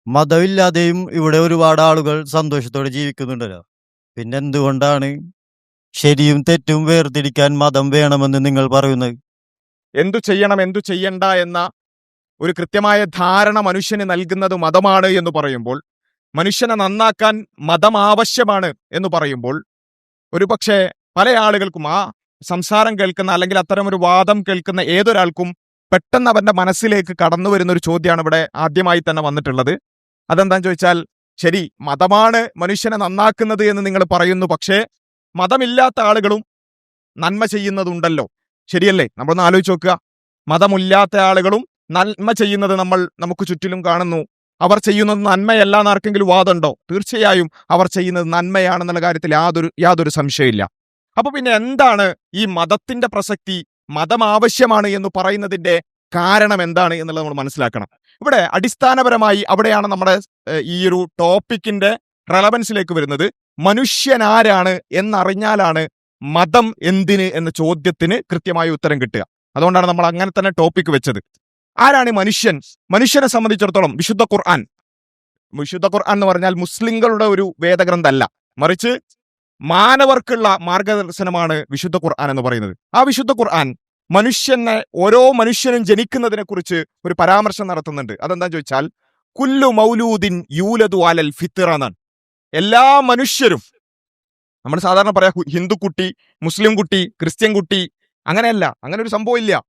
മതമില്ലാതെയും ഇവിടെ ഒരുപാട് ആളുകൾ സന്തോഷത്തോടെ ജീവിക്കുന്നുണ്ടല്ലോ. പിന്നെ എന്തുകൊണ്ടാണ് ശരിയും തെറ്റും വേർതിരിക്കാൻ മതം വേണമെന്ന് നിങ്ങൾ പറയുന്നത്? എന്തു ചെയ്യണം എന്തു ചെയ്യണ്ട എന്ന ഒരു കൃത്യമായ ധാരണ മനുഷ്യന് നൽകുന്നത് മതമാണ് എന്ന് പറയുമ്പോൾ, മനുഷ്യനെ നന്നാക്കാൻ മതം ആവശ്യമാണ് എന്ന് പറയുമ്പോൾ, ഒരുപക്ഷെ പല ആളുകൾക്കും ആ സംസാരം കേൾക്കുന്ന അല്ലെങ്കിൽ അത്തരം ഒരു വാദം കേൾക്കുന്ന ഏതൊരാൾക്കും പെട്ടെന്ന് അവന്റെ മനസ്സിലേക്ക് കടന്നു വരുന്ന ഒരു ചോദ്യമാണ് ഇവിടെ ആദ്യമായി തന്നെ വന്നിട്ടുള്ളത്. അതെന്താന്ന് ചോദിച്ചാൽ, ശരി, മതമാണ് മനുഷ്യനെ നന്നാക്കുന്നത് എന്ന് നിങ്ങൾ പറയുന്നു, പക്ഷേ മതമില്ലാത്ത ആളുകളും നന്മ ചെയ്യുന്നതുണ്ടല്ലോ, ശരിയല്ലേ? നമ്മളൊന്ന് ആലോചിച്ച് നോക്കുക. മതമില്ലാത്ത ആളുകളും നന്മ ചെയ്യുന്നത് നമുക്ക് ചുറ്റിലും കാണുന്നു. അവർ ചെയ്യുന്നത് നന്മയല്ല എന്ന് ആർക്കെങ്കിലും വാദമുണ്ടോ? തീർച്ചയായും അവർ ചെയ്യുന്നത് നന്മയാണെന്നുള്ള കാര്യത്തിൽ യാതൊരു സംശയമില്ല. അപ്പൊ പിന്നെ എന്താണ് ഈ മതത്തിന്റെ പ്രസക്തി, മതം ആവശ്യമാണ് എന്ന് പറയുന്നതിന്റെ കാരണം എന്താണ് എന്നുള്ളത് നമ്മൾ മനസ്സിലാക്കണം. ഇവിടെ അടിസ്ഥാനപരമായി അവിടെയാണ് നമ്മുടെ ഈ ഒരു ടോപ്പിക്കിന്റെ റെലവൻസിലേക്ക് വരുന്നത്. മനുഷ്യനാരാണ് എന്നറിഞ്ഞാലാണ് മതം എന്തിന് എന്ന ചോദ്യത്തിന് കൃത്യമായ ഉത്തരം കിട്ടുക. അതുകൊണ്ടാണ് നമ്മൾ അങ്ങനെ തന്നെ ടോപ്പിക് വെച്ചത്. ആരാണ് മനുഷ്യൻ? മനുഷ്യനെ സംബന്ധിച്ചിടത്തോളം വിശുദ്ധ ഖുർആൻ എന്ന് പറഞ്ഞാൽ മുസ്ലിങ്ങളുടെ ഒരു വേദഗ്രന്ഥമല്ല, മറിച്ച് മാനവർക്കുള്ള മാർഗദർശനമാണ് വിശുദ്ധ ഖുർആൻ എന്ന് പറയുന്നത്. ആ വിശുദ്ധ ഖുർആൻ ഓരോ മനുഷ്യനും ജനിക്കുന്നതിനെ കുറിച്ച് ഒരു പരാമർശം നടത്തുന്നുണ്ട്. അതെന്താന്ന് ചോദിച്ചാൽ, കുല്ലു മൗലൂദിൻ യൂലദു അലൽ ഫിത്ര എന്നാണ്. എല്ലാ മനുഷ്യരും, നമ്മൾ സാധാരണ പറയാ ഹിന്ദു കുട്ടി, മുസ്ലിം കുട്ടി, ക്രിസ്ത്യൻ കുട്ടി, അങ്ങനെയല്ല, അങ്ങനെ ഒരു സംഭവം ഇല്ല.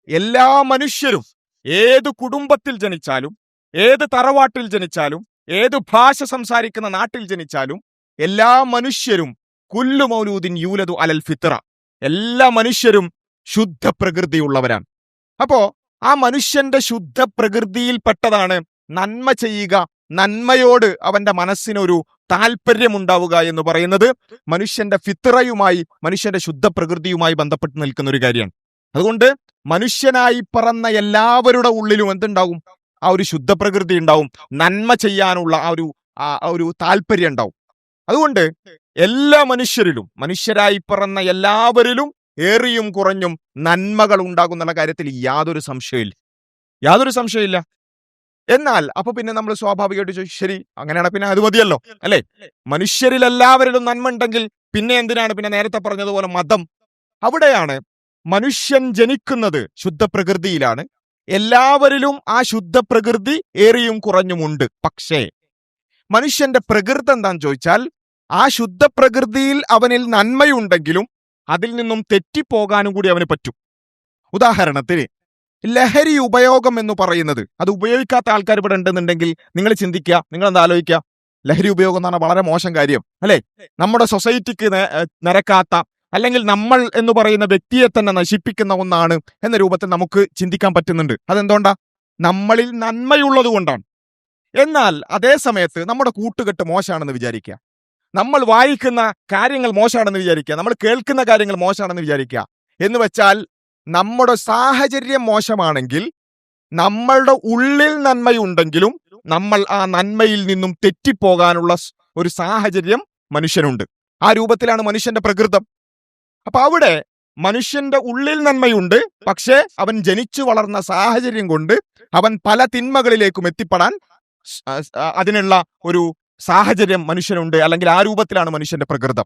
എല്ലാ മനുഷ്യരും ഏത് കുടുംബത്തിൽ ജനിച്ചാലും, ഏത് തറവാട്ടിൽ ജനിച്ചാലും, ഏത് ഭാഷ സംസാരിക്കുന്ന നാട്ടിൽ ജനിച്ചാലും, എല്ലാ മനുഷ്യരും കുല്ലു മൗലൂദിൻ യൂലദു അലൽ ഫിത്ര, എല്ലാ മനുഷ്യരും ശുദ്ധ പ്രകൃതിയുള്ളവരാണ്. അപ്പോ ആ മനുഷ്യന്റെ ശുദ്ധ പ്രകൃതിയിൽപ്പെട്ടതാണ് നന്മ ചെയ്യുക, നന്മയോട് അവന്റെ മനസ്സിനൊരു താല്പര്യമുണ്ടാവുക എന്ന് പറയുന്നത് മനുഷ്യന്റെ ഫിത്രയുമായി, മനുഷ്യന്റെ ശുദ്ധ പ്രകൃതിയുമായി ബന്ധപ്പെട്ട് നിൽക്കുന്ന ഒരു കാര്യമാണ്. അതുകൊണ്ട് മനുഷ്യനായി പറന്ന എല്ലാവരുടെ ഉള്ളിലും എന്തുണ്ടാവും? ആ ഒരു ശുദ്ധ പ്രകൃതി ഉണ്ടാവും, നന്മ ചെയ്യാനുള്ള ആ ഒരു താല്പര്യം ഉണ്ടാവും. അതുകൊണ്ട് എല്ലാ മനുഷ്യരിലും, മനുഷ്യരായി പറന്ന എല്ലാവരിലും ഏറിയും കുറഞ്ഞും നന്മകൾ ഉണ്ടാകുന്നുള്ള കാര്യത്തിൽ യാതൊരു സംശയമില്ല. എന്നാൽ അപ്പൊ പിന്നെ നമ്മൾ സ്വാഭാവികമായിട്ട് ചോദിക്കും, ശരി, അങ്ങനെയാണ്, പിന്നെ അത് മതിയല്ലോ അല്ലെ? മനുഷ്യരിൽ എല്ലാവരിലും നന്മ ഉണ്ടെങ്കിൽ പിന്നെ എന്തിനാണ് പിന്നെ നേരത്തെ പറഞ്ഞതുപോലെ മതം? അവിടെയാണ് മനുഷ്യൻ ജനിക്കുന്നത് ശുദ്ധ പ്രകൃതിയിലാണ്. എല്ലാവരിലും ആ ശുദ്ധ പ്രകൃതി ഏറിയും കുറഞ്ഞുമുണ്ട്. പക്ഷേ മനുഷ്യന്റെ പ്രകൃതി എന്താന്ന് ചോദിച്ചാൽ, ആ ശുദ്ധ പ്രകൃതിയിൽ അവനിൽ നന്മയുണ്ടെങ്കിലും അതിൽ നിന്നും തെറ്റിപ്പോകാനും കൂടി അവന് പറ്റും. ഉദാഹരണത്തിന് ലഹരി ഉപയോഗം എന്ന് പറയുന്നത്, അത് ഉപയോഗിക്കാത്ത ആൾക്കാർ ഇവിടെ ഉണ്ടെന്നുണ്ടെങ്കിൽ നിങ്ങൾ ചിന്തിക്കുക, നിങ്ങൾ എന്താ ആലോചിക്കുക, ലഹരി ഉപയോഗം എന്ന് പറഞ്ഞാൽ വളരെ മോശം കാര്യം അല്ലെ? നമ്മുടെ സൊസൈറ്റിക്ക് നിരക്കാത്ത, അല്ലെങ്കിൽ നമ്മൾ എന്ന് പറയുന്ന വ്യക്തിയെ തന്നെ നശിപ്പിക്കുന്ന ഒന്നാണ് എന്ന രൂപത്തിൽ നമുക്ക് ചിന്തിക്കാൻ പറ്റുന്നുണ്ട്. അതെന്തുകൊണ്ടാ? നമ്മളിൽ നന്മയുള്ളത് കൊണ്ടാണ്. എന്നാൽ അതേ സമയത്ത് നമ്മുടെ കൂട്ടുകെട്ട് മോശമാണെന്ന് വിചാരിക്കുക, നമ്മൾ വായിക്കുന്ന കാര്യങ്ങൾ മോശമാണെന്ന് വിചാരിക്കുക, നമ്മൾ കേൾക്കുന്ന കാര്യങ്ങൾ മോശമാണെന്ന് വിചാരിക്കുക. എന്ന് വെച്ചാൽ നമ്മുടെ സാഹചര്യം മോശമാണെങ്കിൽ, നമ്മളുടെ ഉള്ളിൽ നന്മയുണ്ടെങ്കിലും നമ്മൾ ആ നന്മയിൽ നിന്നും തെറ്റിപ്പോകാനുള്ള ഒരു സാഹചര്യം മനുഷ്യനുണ്ട്. ആ രൂപത്തിലാണ് മനുഷ്യന്റെ പ്രകൃതം. അപ്പൊ അവിടെ മനുഷ്യന്റെ ഉള്ളിൽ നന്മയുണ്ട്, പക്ഷേ അവൻ ജനിച്ചു വളർന്ന സാഹചര്യം കൊണ്ട് അവൻ പല തിന്മകളിലേക്കും എത്തിപ്പെടാൻ അതിനുള്ള ഒരു സാഹചര്യം മനുഷ്യനുണ്ട്, അല്ലെങ്കിൽ ആ രൂപത്തിലാണ് മനുഷ്യന്റെ പ്രകൃതം.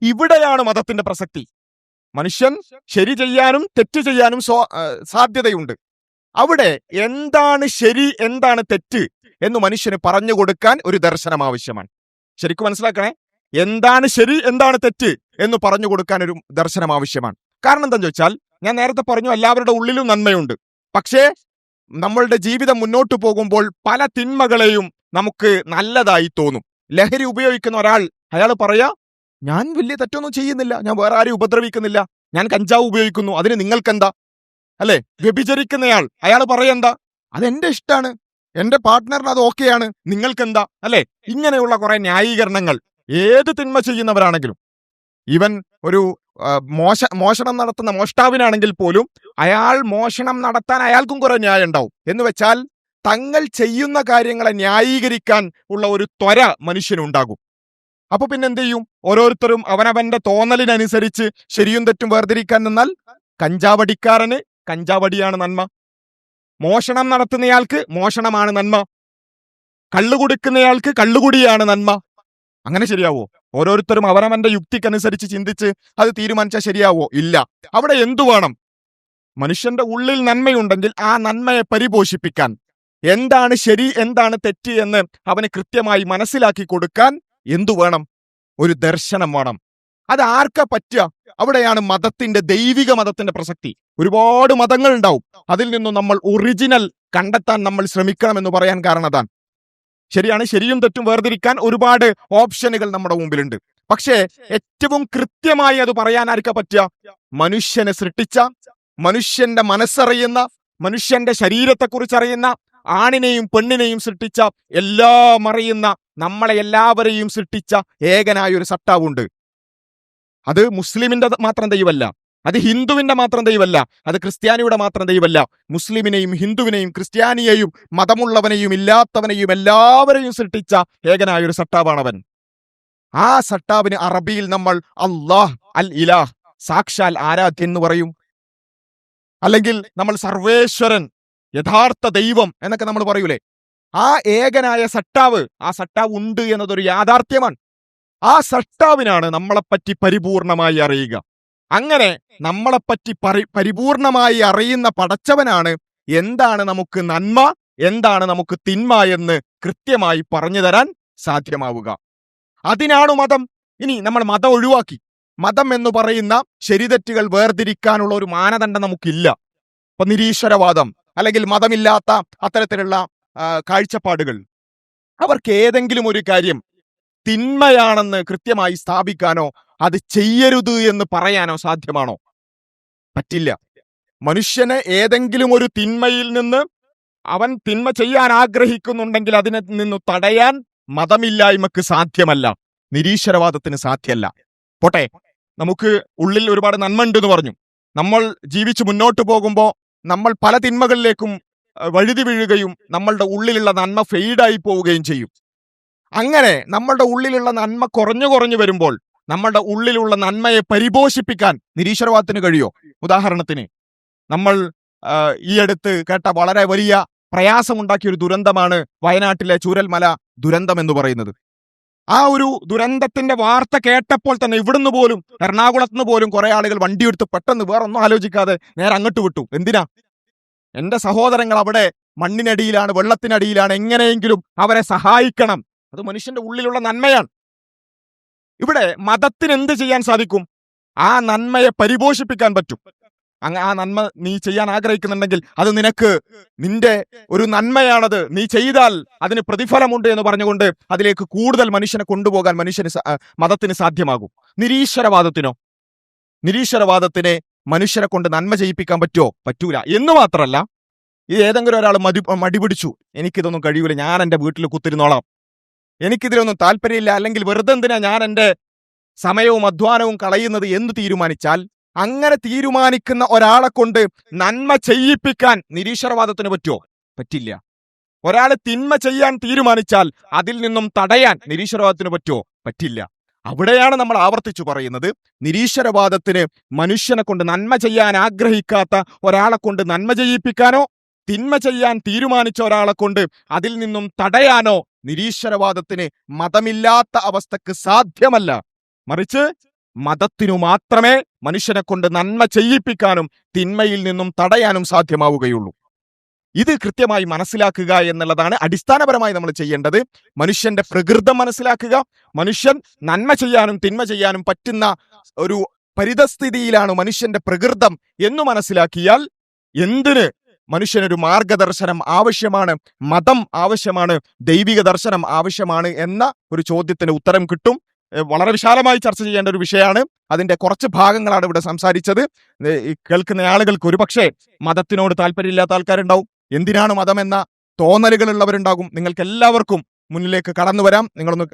ഇവിടെയാണ് മതത്തിന്റെ പ്രസക്തി. മനുഷ്യൻ ശരി ചെയ്യാനും തെറ്റ് ചെയ്യാനും സാധ്യതയുണ്ട്. അവിടെ എന്താണ് ശരി, എന്താണ് തെറ്റ് എന്ന് മനുഷ്യന് പറഞ്ഞു കൊടുക്കാൻ ഒരു ദർശനം ആവശ്യമാണ്. ശരിക്കും മനസ്സിലാക്കണേ, എന്താണ് ശരി, എന്താണ് തെറ്റ് എന്ന് പറഞ്ഞു കൊടുക്കാൻ ഒരു ദർശനം ആവശ്യമാണ്. കാരണം എന്താണെന്ന് ചോദിച്ചാൽ, ഞാൻ നേരത്തെ പറഞ്ഞു, എല്ലാവരുടെ ഉള്ളിലും നന്മയുണ്ട്. പക്ഷേ നമ്മളുടെ ജീവിതം മുന്നോട്ട് പോകുമ്പോൾ പല തിന്മകളെയും നമുക്ക് നല്ലതായി തോന്നും. ലഹരി ഉപയോഗിക്കുന്ന ഒരാൾ, അയാൾ പറയാ, ഞാൻ വലിയ തെറ്റൊന്നും ചെയ്യുന്നില്ല, ഞാൻ വേറെ ആരെയും ഉപദ്രവിക്കുന്നില്ല, ഞാൻ കഞ്ചാവ് ഉപയോഗിക്കുന്നു, അതിന് നിങ്ങൾക്കെന്താ അല്ലെ? വ്യഭിചരിക്കുന്നയാൾ, അയാൾ പറയെന്താ, അതെന്റെ ഇഷ്ടമാണ്, എന്റെ പാർട്ട്ണറിന് അത് ഓക്കെയാണ്, നിങ്ങൾക്കെന്താ അല്ലെ? ഇങ്ങനെയുള്ള കുറെ ന്യായീകരണങ്ങൾ ഏത് തിന്മ ചെയ്യുന്നവരാണെങ്കിലും, ഈവൻ ഒരു മോഷണം നടത്തുന്ന മോഷ്ടാവിനാണെങ്കിൽ പോലും അയാൾ മോഷണം നടത്താൻ അയാൾക്കും കുറെ ന്യായം ഉണ്ടാവും. എന്ന് വെച്ചാൽ തങ്ങൾ ചെയ്യുന്ന കാര്യങ്ങളെ ന്യായീകരിക്കാൻ ഉള്ള ഒരു ത്വര മനുഷ്യനുണ്ടാകും. അപ്പൊ പിന്നെ എന്ത് ചെയ്യും? ഓരോരുത്തരും അവനവന്റെ തോന്നലിനനുസരിച്ച് ശരിയും തെറ്റും വേർതിരിക്കാൻ നിന്നാൽ കഞ്ചാവടിക്കാരന് കഞ്ചാവടിയാണ് നന്മ, മോഷണം നടത്തുന്നയാൾക്ക് മോഷണമാണ് നന്മ, കള്ളു കുടിക്കുന്നയാൾക്ക് കള്ളുകുടിയാണ് നന്മ. അങ്ങനെ ശരിയാവോ? ഓരോരുത്തരും അവനവന്റെ യുക്തിക്കനുസരിച്ച് ചിന്തിച്ച് അത് തീരുമാനിച്ചാൽ ശരിയാവോ? ഇല്ല. അവിടെ എന്തു വേണം? മനുഷ്യന്റെ ഉള്ളിൽ നന്മയുണ്ടെങ്കിൽ ആ നന്മയെ പരിപോഷിപ്പിക്കാൻ, എന്താണ് ശരി എന്താണ് തെറ്റ് എന്ന് അവന് കൃത്യമായി മനസ്സിലാക്കി കൊടുക്കാൻ എന്തു വേണം? ഒരു ദർശനം വേണം. അത് ആർക്കാ പറ്റുക? അവിടെയാണ് ദൈവിക മതത്തിന്റെ പ്രസക്തി. ഒരുപാട് മതങ്ങൾ ഉണ്ടാവും, അതിൽ നിന്നും നമ്മൾ ഒറിജിനൽ കണ്ടെത്താൻ നമ്മൾ ശ്രമിക്കണം എന്ന് പറയാൻ കാരണം അതാണ്. ശരിയാണ്, ശരിയും തെറ്റും വേർതിരിക്കാൻ ഒരുപാട് ഓപ്ഷനുകൾ നമ്മുടെ മുമ്പിലുണ്ട്. പക്ഷേ ഏറ്റവും കൃത്യമായി അത് പറയാൻ ആർക്കാ പറ്റുക? മനുഷ്യനെ സൃഷ്ടിച്ച, മനുഷ്യന്റെ മനസ്സറിയുന്ന, മനുഷ്യന്റെ ശരീരത്തെക്കുറിച്ച് അറിയുന്ന, ആണിനെയും പെണ്ണിനെയും സൃഷ്ടിച്ച, എല്ലാം അറിയുന്ന, നമ്മളെ എല്ലാവരെയും സൃഷ്ടിച്ച ഏകനായ ഒരു സട്ടാവുണ്ട്. അത് മുസ്ലിമിന്റെ മാത്രം ദൈവമല്ല, അത് ഹിന്ദുവിന്റെ മാത്രം ദൈവമല്ല, അത് ക്രിസ്ത്യാനിയുടെ മാത്രം ദൈവമല്ല. മുസ്ലിമിനെയും ഹിന്ദുവിനെയും ക്രിസ്ത്യാനിയെയും മതമുള്ളവനെയും ഇല്ലാത്തവനെയും എല്ലാവരെയും സൃഷ്ടിച്ച ഏകനായ ഒരു സട്ടാവാണവൻ. ആ സട്ടാവിന് അറബിയിൽ നമ്മൾ അല്ലാഹ്, അൽ ഇലാഹ്, സാക്ഷാൽ ആരാധ്യൻ എന്ന് പറയും. അല്ലെങ്കിൽ നമ്മൾ സർവേശ്വരൻ, യഥാർത്ഥ ദൈവം എന്നൊക്കെ നമ്മൾ പറയൂലേ. ആ ഏകനായ സട്ടാവ്, ആ സട്ടാവ് ഉണ്ട് എന്നതൊരു യാഥാർത്ഥ്യമാണ്. ആ സട്ടാവിനാണ് നമ്മളെപ്പറ്റി പരിപൂർണമായി അറിയുക. അങ്ങനെ നമ്മളെപ്പറ്റി പരിപൂർണമായി അറിയുന്ന പടച്ചവനാണ് എന്താണ് നമുക്ക് നന്മ, എന്താണ് നമുക്ക് തിന്മ എന്ന് കൃത്യമായി പറഞ്ഞു തരാൻ സാധ്യമാവുക. അതിനാണ് മതം. ഇനി നമ്മൾ മതം ഒഴിവാക്കി, മതം എന്ന് പറയുന്ന ശരിതെറ്റുകൾ വേർതിരിക്കാനുള്ള ഒരു മാനദണ്ഡം നമുക്കില്ല. ഇപ്പൊ നിരീശ്വരവാദം അല്ലെങ്കിൽ മതമില്ലാത്ത അത്തരത്തിലുള്ള കാഴ്ചപ്പാടുകൾ, അവർക്ക് ഏതെങ്കിലും ഒരു കാര്യം തിന്മയാണെന്ന് കൃത്യമായി സ്ഥാപിക്കാനോ അത് ചെയ്യരുത് എന്ന് പറയാനോ സാധ്യമാണോ? പറ്റില്ല. മനുഷ്യനെ ഏതെങ്കിലും ഒരു തിന്മയിൽ നിന്ന് അവൻ തിന്മ ചെയ്യാൻ ആഗ്രഹിക്കുന്നുണ്ടെങ്കിൽ അതിനെ നിന്ന് തടയാൻ മതമില്ലായ്മക്ക് സാധ്യമല്ല, നിരീശ്വരവാദത്തിന് സാധ്യമല്ല. പോട്ടെ, നമുക്ക് ഉള്ളിൽ ഒരുപാട് നന്മ ഉണ്ട് എന്ന് പറഞ്ഞു. നമ്മൾ ജീവിച്ച് മുന്നോട്ട് പോകുമ്പോൾ നമ്മൾ പല തിന്മകളിലേക്കും വഴുതി വീഴുകയും നമ്മളുടെ ഉള്ളിലുള്ള നന്മ ഫെയ്ഡായി പോവുകയും ചെയ്യും. അങ്ങനെ നമ്മളുടെ ഉള്ളിലുള്ള നന്മ കുറഞ്ഞു വരുമ്പോൾ നമ്മളുടെ ഉള്ളിലുള്ള നന്മയെ പരിപോഷിപ്പിക്കാൻ നിരീശ്വരവാദത്തിന് കഴിയോ? ഉദാഹരണത്തിന് നമ്മൾ ഈ അടുത്ത് കേട്ട വളരെ വലിയ പ്രയാസമുണ്ടാക്കിയ ഒരു ദുരന്തമാണ് വയനാട്ടിലെ ചൂരൽമല ദുരന്തം എന്ന് പറയുന്നത്. ആ ഒരു ദുരന്തത്തിന്റെ വാർത്ത കേട്ടപ്പോൾ തന്നെ ഇവിടുന്ന് പോലും, എറണാകുളത്തുനിന്ന് പോലും കുറെ ആളുകൾ വണ്ടിയെടുത്ത് പെട്ടെന്ന് വേറൊന്നും ആലോചിക്കാതെ നേരെ അങ്ങോട്ട് വിട്ടു. എന്തിനാ? എന്റെ സഹോദരങ്ങൾ അവിടെ മണ്ണിനടിയിലാണ്, വെള്ളത്തിനടിയിലാണ്, എങ്ങനെയെങ്കിലും അവരെ സഹായിക്കണം. അത് മനുഷ്യന്റെ ഉള്ളിലുള്ള നന്മയാണ്. ഇവിടെ മതത്തിന് എന്ത് ചെയ്യാൻ സാധിക്കും? ആ നന്മയെ പരിപോഷിപ്പിക്കാൻ പറ്റും. ആ നന്മ നീ ചെയ്യാൻ ആഗ്രഹിക്കുന്നുണ്ടെങ്കിൽ അത് നിന്റെ ഒരു നന്മയാണത്, നീ ചെയ്താൽ അതിന് പ്രതിഫലമുണ്ട് എന്ന് പറഞ്ഞുകൊണ്ട് അതിലേക്ക് കൂടുതൽ മനുഷ്യനെ കൊണ്ടുപോകാൻ മതത്തിന് സാധ്യമാകും. നിരീശ്വരവാദത്തിനെ മനുഷ്യരെ കൊണ്ട് നന്മ ചെയ്യിപ്പിക്കാൻ പറ്റുമോ? പറ്റൂല. എന്ന് മാത്രമല്ല, ഇത് ഏതെങ്കിലും ഒരാൾ മടിപിടിച്ചു, എനിക്കിതൊന്നും കഴിയൂല, ഞാൻ എൻ്റെ വീട്ടിൽ കുത്തിരുന്നോളാം, എനിക്കിതിലൊന്നും താല്പര്യമില്ല, അല്ലെങ്കിൽ വെറുതെ എന്തിനാ ഞാൻ എൻ്റെ സമയവും അധ്വാനവും കളയുന്നത് എന്ന് തീരുമാനിച്ചാൽ, അങ്ങനെ തീരുമാനിക്കുന്ന ഒരാളെ കൊണ്ട് നന്മ ചെയ്യിപ്പിക്കാൻ നിരീശ്വരവാദത്തിന് പറ്റുമോ? പറ്റില്ല. ഒരാൾ തിന്മ ചെയ്യാൻ തീരുമാനിച്ചാൽ അതിൽ നിന്നും തടയാൻ നിരീശ്വരവാദത്തിന് പറ്റുമോ? പറ്റില്ല. അവിടെയാണ് നമ്മൾ ആവർത്തിച്ചു പറയുന്നത്, നിരീശ്വരവാദത്തിന് മനുഷ്യനെ കൊണ്ട് നന്മ ചെയ്യാൻ ആഗ്രഹിക്കാത്ത ഒരാളെ കൊണ്ട് നന്മ ചെയ്യിപ്പിക്കാനോ, തിന്മ ചെയ്യാൻ തീരുമാനിച്ച ഒരാളെ കൊണ്ട് അതിൽ നിന്നും തടയാനോ നിരീശ്വരവാദത്തിന് മതമില്ലാത്ത അവസ്ഥക്ക് സാധ്യമല്ല. മറിച്ച് മതത്തിനു മാത്രമേ മനുഷ്യനെ കൊണ്ട് നന്മ ചെയ്യിപ്പിക്കാനും തിന്മയിൽ നിന്നും തടയാനും സാധ്യമാവുകയുള്ളൂ. ഇത് കൃത്യമായി മനസ്സിലാക്കുക എന്നുള്ളതാണ് അടിസ്ഥാനപരമായി നമ്മൾ ചെയ്യേണ്ടത്. മനുഷ്യന്റെ പ്രകൃതം മനസ്സിലാക്കുക. മനുഷ്യൻ നന്മ ചെയ്യാനും തിന്മ ചെയ്യാനും പറ്റുന്ന ഒരു പരിതസ്ഥിതിയിലാണ് മനുഷ്യന്റെ പ്രകൃതം എന്ന് മനസ്സിലാക്കിയാൽ എന്തിന് മനുഷ്യനൊരു മാർഗദർശനം ആവശ്യമാണ്, മതം ആവശ്യമാണ്, ദൈവിക ദർശനം ആവശ്യമാണ് എന്ന ഒരു ചോദ്യത്തിന് ഉത്തരം കിട്ടും. വളരെ വിശാലമായി ചർച്ച ചെയ്യേണ്ട ഒരു വിഷയമാണ്. അതിന്റെ കുറച്ച് ഭാഗങ്ങളാണ് ഇവിടെ സംസാരിച്ചത്. കേൾക്കുന്ന ആളുകൾക്ക് ഒരുപക്ഷെ മതത്തിനോട് താല്പര്യമില്ലാത്ത ആൾക്കാരുണ്ടാവും, എന്തിനാണ് മതം എന്ന തോന്നലുകളുള്ളവരുണ്ടാകും. നിങ്ങൾക്ക് എല്ലാവർക്കും മുന്നിലേക്ക് കടന്നു വരാം. നിങ്ങളൊന്ന്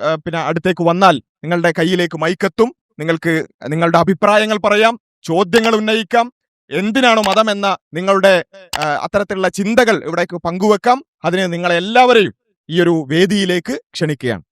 അടുത്തേക്ക് വന്നാൽ നിങ്ങളുടെ കയ്യിലേക്ക് മൈക്കെത്തും. നിങ്ങൾക്ക് നിങ്ങളുടെ അഭിപ്രായങ്ങൾ പറയാം, ചോദ്യങ്ങൾ ഉന്നയിക്കാം. എന്തിനാണ് മതം എന്ന നിങ്ങളുടെ അത്തരത്തിലുള്ള ചിന്തകൾ ഇവിടേക്ക് പങ്കുവെക്കാം. അതിന് നിങ്ങളെല്ലാവരെയും ഈ ഒരു വേദിയിലേക്ക് ക്ഷണിക്കുകയാണ്.